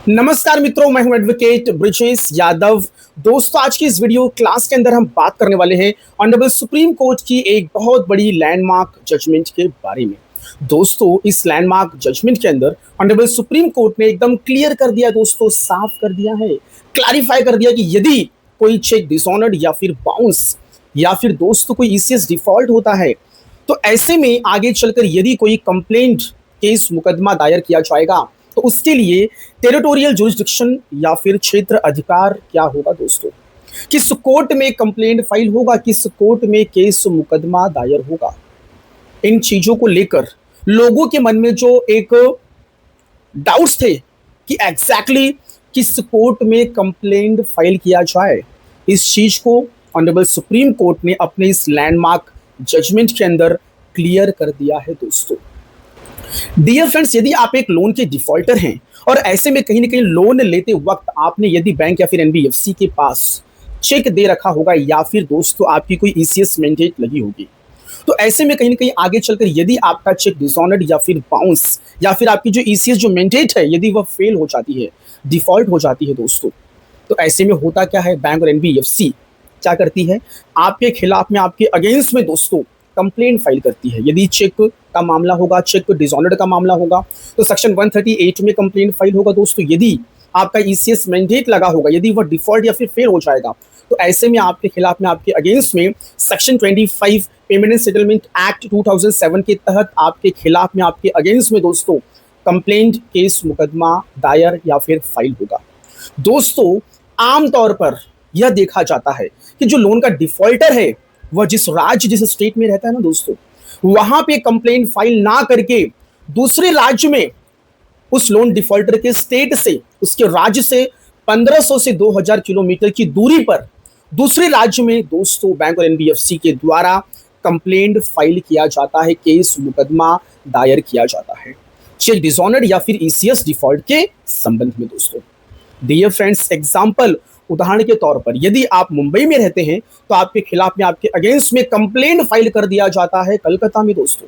नमस्कार मित्रों, मैं हूं एडवोकेट ब्रिजेश यादव। दोस्तों, आज की इस वीडियो क्लास के अंदर हम बात करने वाले हैं ऑनरेबल सुप्रीम कोर्ट की एक बहुत बड़ी लैंडमार्क जजमेंट के बारे में। दोस्तों, इस लैंडमार्क जजमेंट के अंदर ऑनरेबल सुप्रीम कोर्ट ने एकदम क्लियर कर दिया, दोस्तों साफ कर दिया है, क्लैरिफाई कर दिया कि यदि कोई चेक डिसऑनर्ड या फिर बाउंस या फिर दोस्तों कोई ईसीएस डिफॉल्ट होता है, तो ऐसे में आगे चलकर यदि कोई कंप्लेंट केस मुकदमा दायर किया जाएगा तो उसके लिए टेरिटोरियल जुरिस्डिक्शन या फिर क्षेत्र अधिकार क्या होगा दोस्तों, किस कोर्ट में कंप्लेंट फाइल होगा, किस कोर्ट में केस मुकदमा दायर होगा। इन चीजों को लेकर लोगों के मन में जो एक डाउट्स थे कि एग्जैक्टली किस कोर्ट में कंप्लेंट फाइल किया जाए, इस चीज को ऑनरेबल सुप्रीम कोर्ट ने अपने इस लैंडमार्क जजमेंट के अंदर क्लियर कर दिया है दोस्तों। डियर फ्रेंड्स, यदि आप एक लोन के डिफॉल्टर हैं और ऐसे में कहीं ना कहीं लोन लेते वक्त आपने यदि बैंक या फिर एनबीएफसी के पास चेक दे रखा होगा या फिर दोस्तों आपकी कोई ईसीएस मैंडेट लगी होगी, तो ऐसे में कहीं ना कहीं आगे चलकर यदि आपका चेक डिसऑनर्ड या फिर बाउंस या फिर आपकी जो ईसीएस जो मैंडेट है यदि वह फेल हो जाती है, डिफॉल्ट हो जाती है दोस्तों, तो ऐसे में होता क्या है, बैंक और एनबीएफसी क्या करती है, आपके खिलाफ में आपके अगेंस्ट में दोस्तों कंप्लेंट फाइल करती है। यदि चेक का मामला होगा, चेक डिसऑनर्ड का मामला होगा, तो सेक्शन 138 में कंप्लेंट फाइल होगा दोस्तों। यदि आपका ईसीएस मैंडेट लगा होगा, यदि वह डिफॉल्ट या फिर फेल हो जाएगा, तो ऐसे में आपके खिलाफ में आपके अगेंस्ट में section 25 payment and settlement act 2007 के तहत आपके खिलाफ में आपके अगेंस्ट में दोस्तों कंप्लेंट केस मुकदमा दायर या फिर फाइल होगा। दोस्तों, आमतौर पर यह देखा जाता है कि जो लोन का डिफॉल्टर है वह जिस राज्य जिस स्टेट में रहता है ना दोस्तों, वहां पे कंप्लेंट फाइल ना करके दूसरे राज्य में उस लोन डिफॉल्टर के स्टेट से, उसके राज्य से 1500 से 2000 किलोमीटर की दूरी पर दूसरे राज्य में दोस्तों बैंक और एनबीएफसी के द्वारा कंप्लेंट फाइल किया जाता है, केस मुकदमा दायर किया जाता है चेक डिसऑनर्ड या फिर ईसीएस डिफॉल्ट के संबंध में दोस्तों। डियर फ्रेंड्स, एग्जांपल उदाहरण के तौर पर यदि आप मुंबई में रहते हैं तो आपके खिलाफ में आपके अगेंस्ट में कंप्लेंट फाइल कर दिया जाता है कलकत्ता में दोस्तों,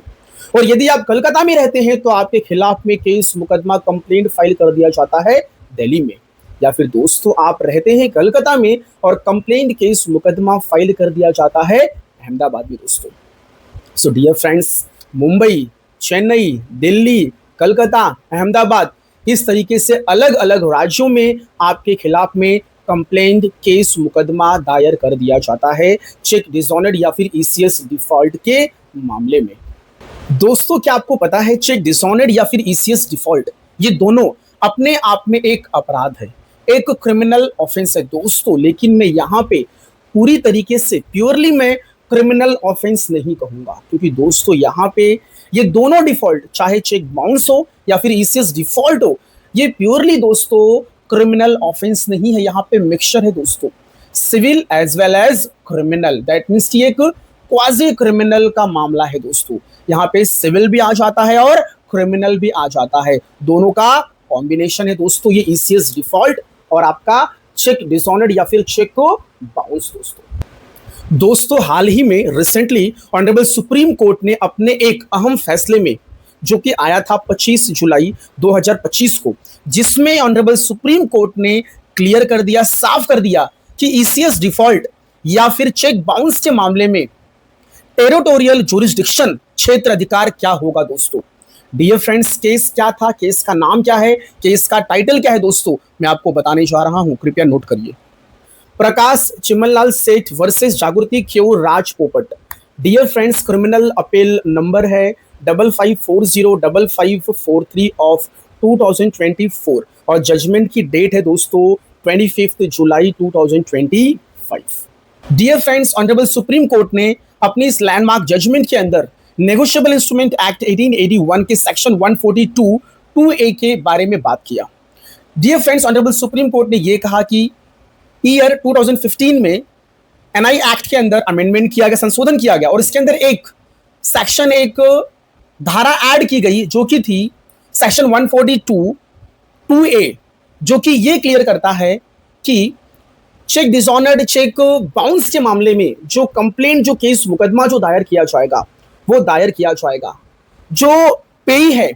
और यदि आप कलकत्ता में रहते हैं तो आपके खिलाफ में केस मुकदमा कंप्लेंट फाइल कर दिया जाता है दिल्ली में, या फिर दोस्तों आप रहते हैं कलकत्ता में और कंप्लेंट केस मुकदमा फाइल कर दिया जाता है अहमदाबाद में दोस्तों। So dear friends, Mumbai, Chennai, Delhi, Calcutta, Ahmedabad, इस तरीके से अलग अलग राज्यों में आपके खिलाफ में कंप्लेंट केस मुकदमा दायर कर दिया जाता है चेक डिसऑनर्ड या फिर ईसीएस डिफॉल्ट के मामले में। दोस्तों, क्या आपको पता है चेक डिसऑनर्ड या फिर ईसीएस डिफॉल्ट ये दोनों अपने आप में एक अपराध है, एक क्रिमिनल ऑफेंस है दोस्तों, लेकिन मैं यहाँ पे पूरी तरीके से प्योरली मैं क्रिमिनल ऑफेंस नहीं कहूंगा, क्योंकि दोस्तों यहाँ पे ये दोनों डिफॉल्ट, चाहे चेक बाउंस हो या फिर ईसीएस डिफॉल्ट हो, ये प्योरली दोस्तों क्रिमिनल ऑफेंस नहीं है। यहाँ पे मिक्सचर है दोस्तों, civil as well as criminal, that means कि एक क्वाजी क्रिमिनल का मामला है दोस्तों। यहाँ पे सिविल भी आ जाता है और क्रिमिनल भी आ जाता है, दोनों का कॉम्बिनेशन है दोस्तों ये ईसीएस डिफॉल्ट और आपका चेक डिसऑनर्ड या फिर चेक को बाउंस दोस्तों। हाल ही में रिसेंटली ऑनरेबल सुप्रीम कोर्ट ने अपने एक अहम फैसले में, जो कि आया था 25 जुलाई 2025 को, जिसमें ऑनरेबल सुप्रीम कोर्ट ने क्लियर कर दिया, साफ कर दिया कि ईसीएस डिफॉल्ट या फिर चेक बाउंस के मामले में टेरिटोरियल जुरिस्डिक्शन, क्षेत्र अधिकार क्या होगा दोस्तों। डियर फ्रेंड्स, केस क्या था, केस का नाम क्या है, केस का टाइटल क्या है दोस्तों, मैं आपको बताने जा रहा हूं, कृपया नोट करिए। प्रकाश चिमनलाल सेठ वर्सेस जागृति क्योर Raj Popat. Dear friends, criminal appeal number है 55405543 ऑफ 2024 और जजमेंट की डेट है दोस्तों 25 जुलाई 2025। Dear friends, honourable supreme court ने अपनी इस लैंडमार्क जजमेंट के अंदर नेगोशिएबल इंस्ट्रूमेंट एक्ट 1881 के सेक्शन 142 2A के बारे में बात किया। Dear friends, honourable supreme court ने यह कहा कि ईयर 2015 में एनआई एक्ट के अंदर अमेंडमेंट किया गया, संशोधन किया गया, और इसके अंदर एक सेक्शन, एक धारा ऐड की गई जो कि थी सेक्शन 142 2A, जो कि ये क्लियर करता है कि चेक डिसऑनर्ड, चेक बाउंस के मामले में जो कंप्लेंट, जो केस मुकदमा जो दायर किया जाएगा वो दायर किया जाएगा, जो पेई है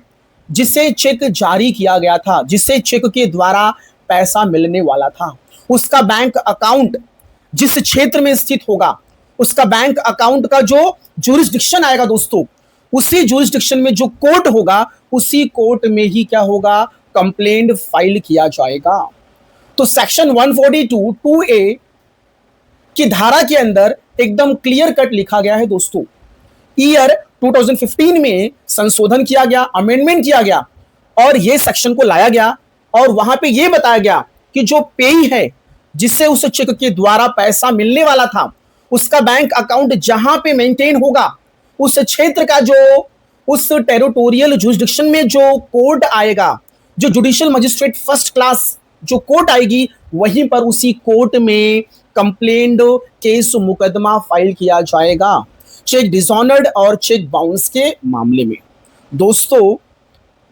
जिसे चेक जारी किया गया था, जिसे चेक के द्वारा पैसा मिलने वाला था, उसका बैंक अकाउंट जिस क्षेत्र में स्थित होगा, उसका बैंक अकाउंट का जो जुरिस्डिक्शन आएगा दोस्तों, उसी जुरिस्डिक्शन में जो कोर्ट होगा, उसी कोर्ट में ही क्या होगा, कंप्लेंट फाइल किया जाएगा। तो सेक्शन 142 2A की धारा के अंदर एकदम क्लियर कट लिखा गया है दोस्तों। ईयर 2015 में संशोधन किया गया, अमेंडमेंट किया गया और यह सेक्शन को लाया गया और वहां पे यह बताया गया कि जो पेई है, जिससे उस चेक के द्वारा पैसा मिलने वाला था, उसका बैंक अकाउंट जहां पे मेंटेन होगा, उस क्षेत्र का जो उस टेरिटोरियल जुरिस्डिक्शन में जो कोर्ट आएगा, जो जुडिशियल मजिस्ट्रेट फर्स्ट क्लास जो कोर्ट आएगी, वहीं पर उसी कोर्ट में कंप्लेंट केस मुकदमा फाइल किया जाएगा चेक डिसऑनर्ड और चेक बाउंस के मामले में। दोस्तों,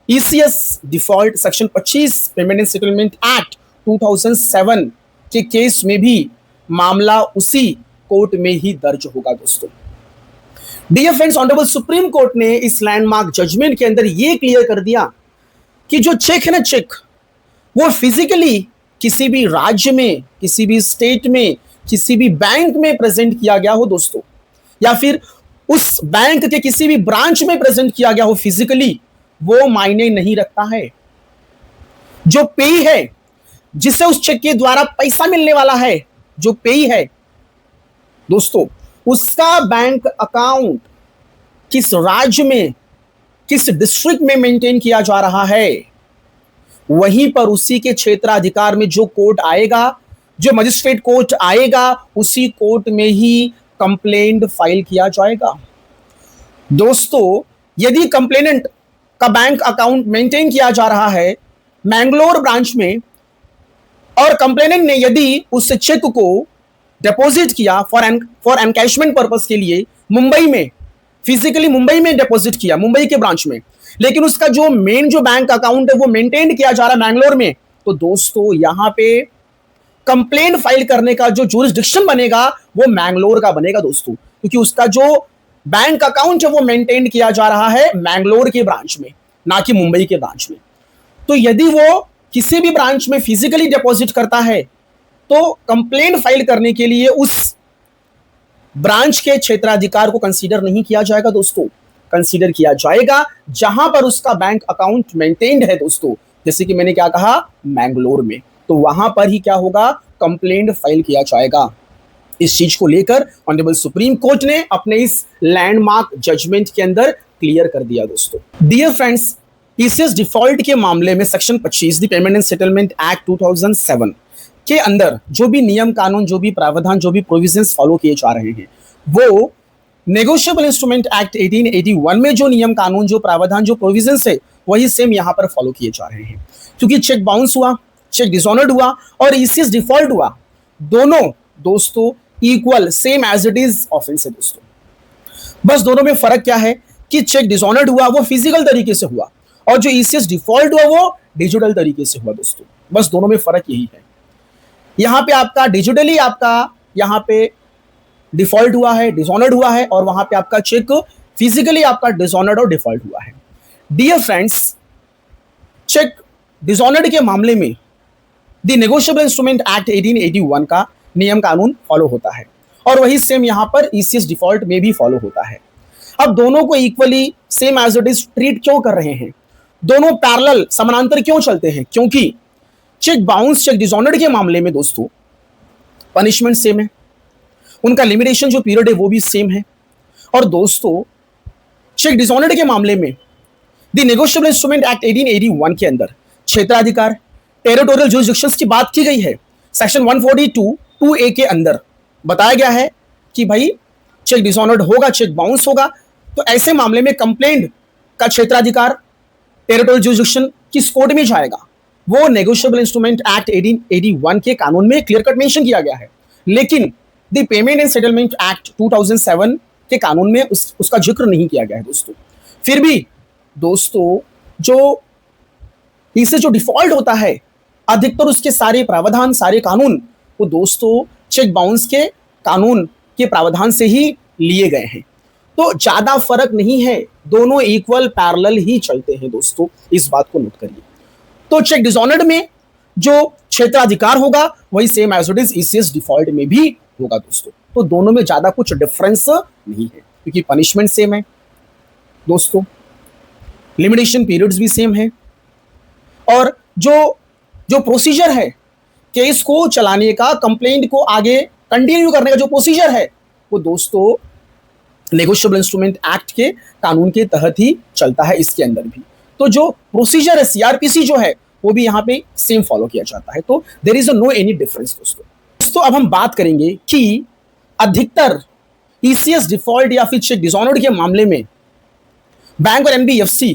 ECS default section 25 payment and settlement act 2007 के केस में भी मामला उसी कोर्ट में ही दर्ज होगा दोस्तों। Dear friends, honourable supreme court ने इस लैंडमार्क जजमेंट के अंदर यह क्लियर कर दिया कि जो चेक है ना, चेक वो फिजिकली किसी भी राज्य में, किसी भी स्टेट में, किसी भी बैंक में प्रेजेंट किया गया हो दोस्तों, या फिर उस बैंक के किसी भी ब्रांच में प्रेजेंट किया गया हो फिजिकली, वो मायने नहीं रखता है। जो पेई है, जिसे उस चेक के द्वारा पैसा मिलने वाला है, जो पेई है दोस्तों, उसका बैंक अकाउंट किस राज्य में, किस डिस्ट्रिक्ट में मेंटेन किया जा रहा है, वहीं पर उसी के क्षेत्राधिकार में जो कोर्ट आएगा, जो मजिस्ट्रेट कोर्ट आएगा, उसी कोर्ट में ही कंप्लेंट फाइल किया जाएगा। दोस्तों, यदि कंप्लेनेंट का बैंक अकाउंट मेंटेन किया जा रहा है मैंगलोर ब्रांच में और कंप्लेनेंट ने यदि उस चेक को डिपॉजिट किया फॉर एनकैशमेंट पर्पस के लिए मुंबई में, फिजिकली मुंबई में डिपॉजिट किया, मुंबई के ब्रांच में, लेकिन उसका जो मेन जो बैंक अकाउंट है वो मेंटेन किया जा रहा है मैंगलोर में, तो दोस्तों यहां पे कंप्लेंट फाइल करने का जो जुरिस्डिक्शन बनेगा वो मैंगलोर का बनेगा दोस्तों, क्योंकि उसका जो बैंक अकाउंट है वो मेंटेन किया जा रहा है मैंगलोर के ब्रांच में, ना कि मुंबई के ब्रांच में। तो यदि वो किसी भी ब्रांच में फिजिकली डिपॉजिट करता है तो कंप्लेंट फाइल करने के लिए उस ब्रांच के क्षेत्राधिकार को कंसीडर नहीं किया जाएगा दोस्तों, कंसीडर किया जाएगा जहां पर उसका बैंक अकाउंट मेंटेन्ड है दोस्तों, जैसे कि मैंने क्या कहा, मैंगलोर में, तो वहां पर ही क्या होगा, कंप्लेंट फाइल किया जाएगा। इस चीज को लेकर ऑनरेबल सुप्रीम कोर्ट ने अपने इस लैंडमार्क जजमेंट के अंदर क्लियर कर दिया दोस्तों। डियर फ्रेंड्स, ईसीएस डिफॉल्ट के मामले में section 25 the payment and settlement act 2007 के अंदर जो भी नियम कानून, जो भी प्रावधान, जो भी प्रोविजंस फॉलो किए जा रहे हैं, वो नेगोशिएबल इंस्ट्रूमेंट एक्ट 1881 में जो नियम कानून, जो प्रावधान, जो प्रोविजंस है, वही सेम यहां पर फॉलो किए जा रहे हैं। क्योंकि चेक बाउंस हुआ, चेक डिसऑनर्ड हुआ और ईसीएस डिफॉल्ट हुआ, दोनों दोस्तों equal, same as it is offence है दोस्तों। बस दोनों में फर्क क्या है कि चेक डिसऑनर्ड हुआ वो फिजिकल तरीके से हुआ और जो ईसीएस डिफॉल्ट हुआ वो डिजिटल तरीके से हुआ दोस्तों। बस दोनों में फर्क यही है, यहां पे आपका डिजिटली आपका यहां पे डिफॉल्ट हुआ है, डिसऑनर्ड हुआ है, और वहां पे आपका चेक फिजिकली आपका डिसऑनर्ड और डिफॉल्ट हुआ है। डियर फ्रेंड्स, चेक डिसऑनर्ड के मामले में द नेगोशिएबल इंस्ट्रूमेंट एक्ट 1881 का नियम कानून फॉलो होता है और वही सेम यहां पर ईसीएस डिफॉल्ट में भी फॉलो होता है। अब दोनों को equally same as it is treat क्यों कर रहे हैं, दोनों पैरेलल समानांतर क्यों चलते हैं? क्योंकि चेक बाउंस, चेक डिसऑनर्ड के मामले में दोस्तों पनिशमेंट सेम है, उनका लिमिटेशन जो पीरियड है वो भी सेम है, और दोस्तों चेक डिसऑनर्ड के मामले में द नेगोशिएबल इंस्ट्रूमेंट एक्ट 1881 के अंदर क्षेत्राधिकार, टेरिटोरियल जुरिसडिक्शंस की बात की गई है। सेक्शन 142 2A के अंदर बताया गया है कि भाई चेक डिसऑनर्ड होगा, चेक बाउंस होगा, तो ऐसे मामले में कंप्लेंट का क्षेत्राधिकार, टेरिटोरियल जुरिसडिक्शन किस कोर्ट में जाएगा, वो नेगोशिएबल इंस्ट्रूमेंट एक्ट 1881 के कानून में क्लियर कट मेंशन किया गया है। लेकिन the payment and settlement act 2007 के कानून में उसका जिक्र नहीं किया गया है दोस्तों। फिर भी दोस्तों जो इससे जो डिफॉल्ट होता है, अधिकतर उसके सारे प्रावधान, सारे कानून वो दोस्तों चेक बाउंस के कानून के प्रावधान से ही लिए गए हैं। तो ज्यादा फर्क नहीं है, दोनों इक्वल पैरेलल ही चलते हैं दोस्तों, इस बात को नोट करिए। तो चेक डिसऑनर्ड में जो क्षेत्राधिकार होगा वही same as it is ECS default में भी होगा दोस्तों। तो दोनों में ज्यादा कुछ डिफरेंस नहीं है क्योंकि पनिशमेंट सेम है दोस्तों, लिमिटेशन पीरियड्स भी सेम है, और जो जो प्रोसीजर है केस को चलाने का, कंप्लेंट को आगे कंटिन्यू करने का जो प्रोसीजर है वो दोस्तों नेगोशिएबल इंस्ट्रूमेंट एक्ट के कानून के तहत ही चलता है इसके अंदर भी। तो जो प्रोसीजर है सीआरपीसी जो है वो भी यहाँ पे सेम फॉलो किया जाता है। तो there is no any difference दोस्तों। अब हम बात करेंगे कि अधिकतर ईसीएस डिफॉल्ट या फिर चेक डिसऑनर्ड के मामले में बैंक और एनबीएफसी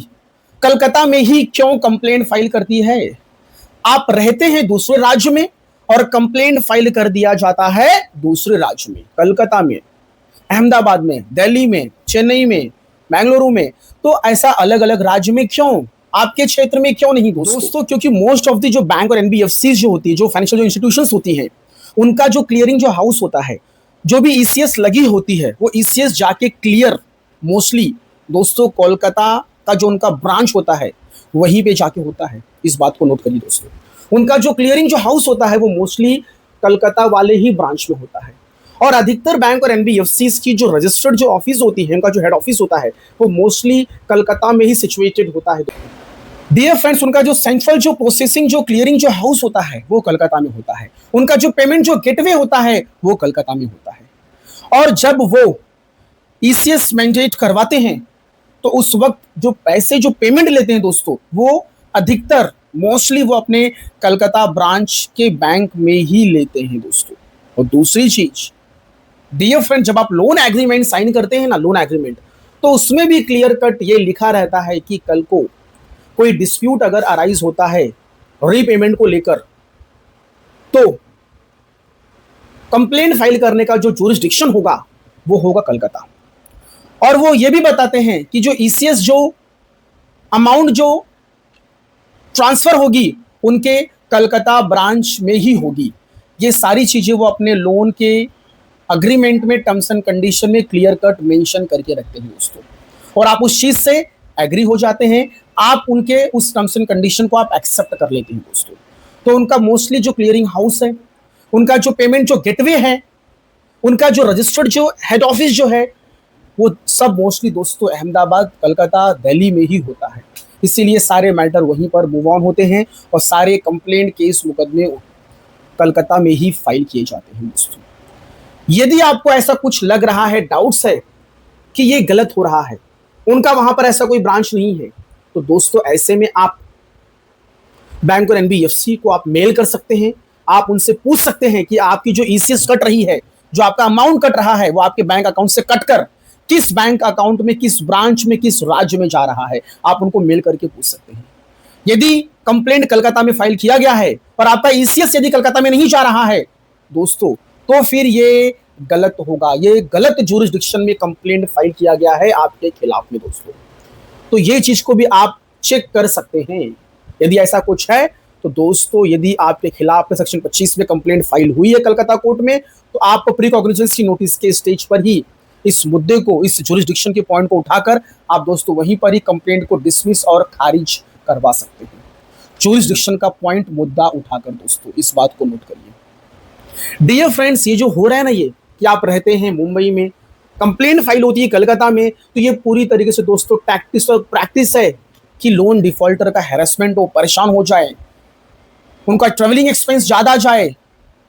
कलकत्ता में ही क्यों कंप्लेंट फाइल करती है। आप रहते हैं दूसरे राज्य में और कंप्लेंट फाइल कर दिया जाता है दूसरे राज्य में, कलकत्ता में, अहमदाबाद में, दिल्ली में, चेन्नई में, बेंगलुरु में। तो ऐसा अलग अलग राज्य में क्यों, आपके क्षेत्र में क्यों नहीं दोस्तों? क्योंकि मोस्ट ऑफ द जो बैंक और एनबीएफसी जो होती है, जो फाइनेंशियल जो इंस्टीट्यूशंस होती हैं, उनका जो क्लियरिंग जो हाउस होता है, जो भी ईसीएस लगी होती है वो ईसीएस जाके क्लियर मोस्टली दोस्तों कोलकाता का जो उनका ब्रांच होता है वहीं पे जाके होता है। इस बात को नोट करिए दोस्तों, उनका जो क्लियरिंग जो हाउस होता है वो मोस्टली कलकत्ता वाले ही ब्रांच में होता है। और अधिकतर बैंक और एनबीएफसी की जो रजिस्टर्ड जो ऑफिस होती है, उनका जो हेड ऑफिस होता है वो मोस्टली कलकत्ता में ही सिचुएटेड होता है। डियर फ्रेंड्स, उनका जो सेंट्रल जो प्रोसेसिंग जो क्लियरिंग जो हाउस होता है वो कलकत्ता में होता है, उनका जो पेमेंट जो गेटवे होता है वो कलकत्ता में होता है। और जब वो ईसीएस मैंडेट करवाते हैं तो उस वक्त जो पैसे जो पेमेंट लेते हैं दोस्तों वो अधिकतर मोस्टली वो अपने कलकत्ता ब्रांच के बैंक में ही लेते हैं दोस्तों। और दूसरी चीज डियर फ्रेंड, जब आप लोन एग्रीमेंट साइन करते हैं ना, लोन एग्रीमेंट, तो उसमें भी क्लियर कट ये लिखा रहता है कि कल को कोई डिस्प्यूट अगर अराइज होता है रीपेमेंट को लेकर तो कंप्लेंट फाइल करने का जो जुरिस्डिक्शन होगा वो होगा कलकत्ता। और वो ये भी बताते हैं कि जो ईसीएस जो अमाउंट जो ट्रांसफर होगी उनके कलकत्ता ब्रांच में ही होगी। ये सारी चीजें वो अपने लोन के अग्रीमेंट में टर्म्स एंड कंडीशन में क्लियर कट मेंशन करके रखते हैं दोस्तों, और आप उस चीज से एग्री हो जाते हैं, आप उनके उस टर्म्स एंड कंडीशन को आप एक्सेप्ट कर लेते हैं दोस्तों। तो उनका मोस्टली जो क्लियरिंग हाउस है, उनका जो पेमेंट जो गेटवे है, उनका जो रजिस्टर्ड जो हेड ऑफिस जो है वो सब मोस्टली दोस्तों अहमदाबाद, कलकत्ता, दिल्ली में ही होता है। इसीलिए सारे मैटर वहीं पर मूव ऑन होते हैं और सारे कंप्लेंट केस मुकदमे कलकत्ता में ही फाइल किए जाते हैं दोस्तों। यदि आपको ऐसा कुछ लग रहा है, डाउट्स है कि ये गलत हो रहा है, उनका वहां पर ऐसा कोई ब्रांच नहीं है, तो दोस्तों ऐसे में आप बैंक और एनबीएफसी को आप मेल कर सकते हैं, आप उनसे पूछ सकते हैं कि आपकी जो ईसीएस कट रही है, जो आपका अमाउंट कट रहा है वो आपके बैंक अकाउंट से कट कर किस बैंक अकाउंट में, किस ब्रांच में, किस राज्य में जा रहा है, आप उनको मेल करके पूछ सकते हैं। यदि कंप्लेंट कलकत्ता में फाइल किया गया है और आपका ईसीएस यदि कलकत्ता में नहीं जा रहा है दोस्तों, तो फिर ये गलत होगा, ये गलत जुरिस्डिक्शन में कंप्लेंट फाइल किया गया है आपके खिलाफ में दोस्तों। तो ये चीज को भी आप चेक कर सकते हैं। यदि ऐसा कुछ है तो दोस्तों, यदि आपके खिलाफ सेक्शन 25 में कंप्लेंट फाइल हुई है कलकत्ता कोर्ट में, तो आप प्री कॉग्निजेंसी नोटिस के स्टेज पर ही इस मुद्दे को, इस जुरिस्डिक्शन के पॉइंट को उठाकर आप दोस्तों वहीं पर ही कंप्लेंट को डिसमिस और खारिज करवा सकते हैं, जुरिस्डिक्शन का पॉइंट मुद्दा उठाकर दोस्तों। इस बात को नोट करिए डियर फ्रेंड्स। ये जो हो रहा है ना, ये कि आप रहते हैं मुंबई में, कंप्लेंट फाइल होती है कलकत्ता में, तो ये पूरी तरीके से दोस्तों टैक्टिस और प्रैक्टिस है कि लोन डिफॉल्टर का हैरेसमेंट हो, परेशान हो जाए, उनका ट्रेवलिंग एक्सपेंस ज्यादा जाए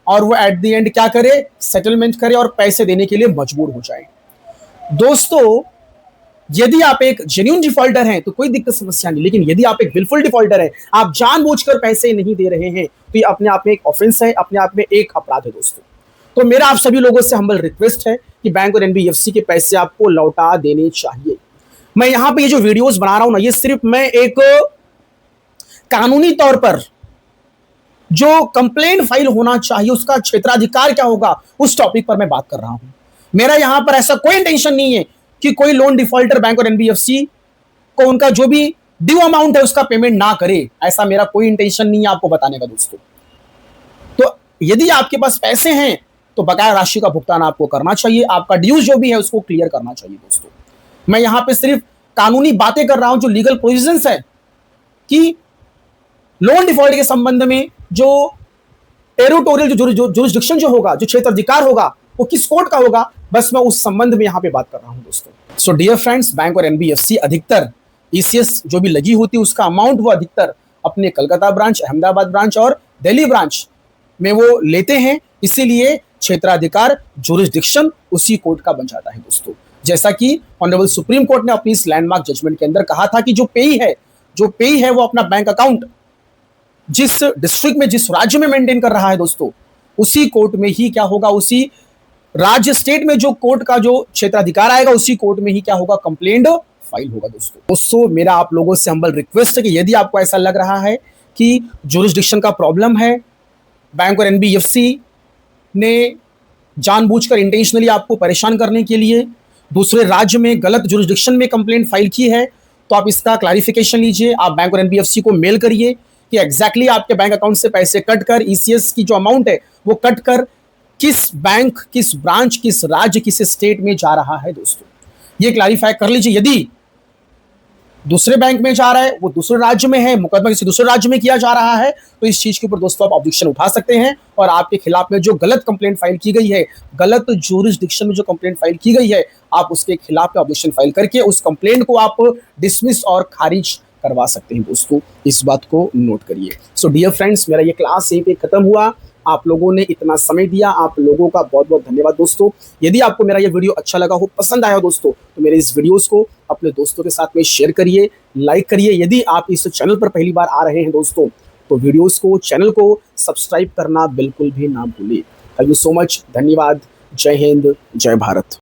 और वो एट द एंड क्या करे, सेटलमेंट करे और पैसे देने के लिए मजबूर हो जाए। दोस्तों यदि आप एक जेन्युइन डिफॉल्टर हैं तो कोई दिक्कत समस्या नहीं, लेकिन यदि आप एक विलफुल डिफॉल्टर हैं, आप जानबूझकर पैसे नहीं दे रहे हैं, तो ये अपने आप में एक ऑफेंस है, अपने आप में एक अपराध है दोस्तों। तो मेरा आप सभी लोगों से हम्बल रिक्वेस्ट है कि बैंक और एनबीएफसी के पैसे आपको लौटा देने चाहिए। मैं यहां पे ये जो वीडियोस बना रहा हूं ना, ये सिर्फ मैं एक कानूनी तौर पर जो कंप्लेंट फाइल होना चाहिए, उसका क्षेत्राधिकार क्या होगा, उस टॉपिक पर मैं बात कर रहा हूं। मेरा यहां पर ऐसा कोई इंटेंशन नहीं है कि कोई लोन डिफॉल्टर बैंक और एनबीएफसी को उनका जो भी ड्यू अमाउंट है उसका पेमेंट ना करे, ऐसा मेरा कोई इंटेंशन नहीं है आपको बताने का दोस्तों। तो यदि आपके पास पैसे हैं तो बकाया राशि का भुगतान आपको करना चाहिए, आपका ड्यूज जो भी है उसको क्लियर करना चाहिए दोस्तों। मैं यहां पे सिर्फ कानूनी बातें कर रहा हूं, जो लीगल पोजीशंस है कि लोन डिफॉल्ट के संबंध में जो टेरिटोरियल जो जुरिस्डिक्शन जो होगा, जो क्षेत्राधिकार होगा, वो किस कोर्ट का होगा, बस मैं उस संबंध में यहां पे बात कर रहा हूं दोस्तों। सो डियर फ्रेंड्स, बैंक और एनबीएफसी अधिकतर ईसीएस जो भी लगी होती है उसका अमाउंट वो अधिकतर अपने कलकत्ता ब्रांच, अहमदाबाद ब्रांच और दिल्ली ब्रांच में वो लेते हैं, इसीलिए क्षेत्राधिकार जुरिस्डिक्शन उसी कोर्ट का बन जाता है दोस्तों। जैसा कि ऑनरेबल सुप्रीम कोर्ट ने अपनी इस लैंडमार्क जजमेंट के अंदर कहा था कि जो पेई है वो अपना बैंक अकाउंट जिस डिस्ट्रिक्ट में, जिस राज्य में मेंटेन कर रहा है दोस्तों, उसी कोर्ट में ही क्या होगा, उसी राज्य स्टेट में जो कोर्ट का जो क्षेत्राधिकार आएगा उसी कोर्ट में ही क्या होगा, कंप्लेंट फाइल होगा दोस्तों। मेरा आप लोगों से हम्बल रिक्वेस्ट है कि यदि आपको ऐसा लग रहा है कि जुरिस्डिक्शन का प्रॉब्लम है, बैंक और एनबीएफसी ने जानबूझकर इंटेंशनली आपको परेशान करने के लिए दूसरे राज्य में गलत जुरिस्डिक्शन में कंप्लेंट फाइल की है, तो आप इसका क्लैरिफिकेशन लीजिए। आप बैंक और एनबीएफसी को मेल करिए कि एग्जैक्टली आपके बैंक अकाउंट से पैसे कट कर ईसीएस की जो अमाउंट है वो कट कर किस बैंक, किस ब्रांच, किस राज्य, किस स्टेट में जा रहा है दोस्तों, ये क्लैरिफाई कर लीजिए। यदि दूसरे बैंक में जा रहा है, वो दूसरे राज्य में है, मुकदमा किसी दूसरे राज्य में किया जा रहा है, तो इस चीज के ऊपर दोस्तों आप ऑब्जेक्शन उठा सकते हैं और आपके खिलाफ में जो गलत कंप्लेंट फाइल की गई है, गलत जुरिस्डिक्शन में जो कंप्लेंट फाइल की गई है, आप उसके खिलाफ में ऑब्जेक्शन फाइल करके उस कंप्लेंट को आप डिसमिस और खारिज करवा सकते हैं दोस्तों, इस बात को नोट करिए। सो डियर फ्रेंड्स, मेरा ये क्लास यहीं पे खत्म हुआ। आप लोगों ने इतना समय दिया, आप लोगों का बहुत बहुत धन्यवाद दोस्तों। यदि आपको मेरा ये वीडियो अच्छा लगा हो, पसंद आया हो दोस्तों, तो मेरे इस वीडियोस को अपने दोस्तों के साथ में शेयर करिए, लाइक करिए। यदि आप इस चैनल पर पहली बार आ रहे हैं दोस्तों, तो वीडियोस को, चैनल को सब्सक्राइब करना बिल्कुल भी ना भूलिए। थैंक यू सो मच, धन्यवाद, जय हिंद, जय भारत।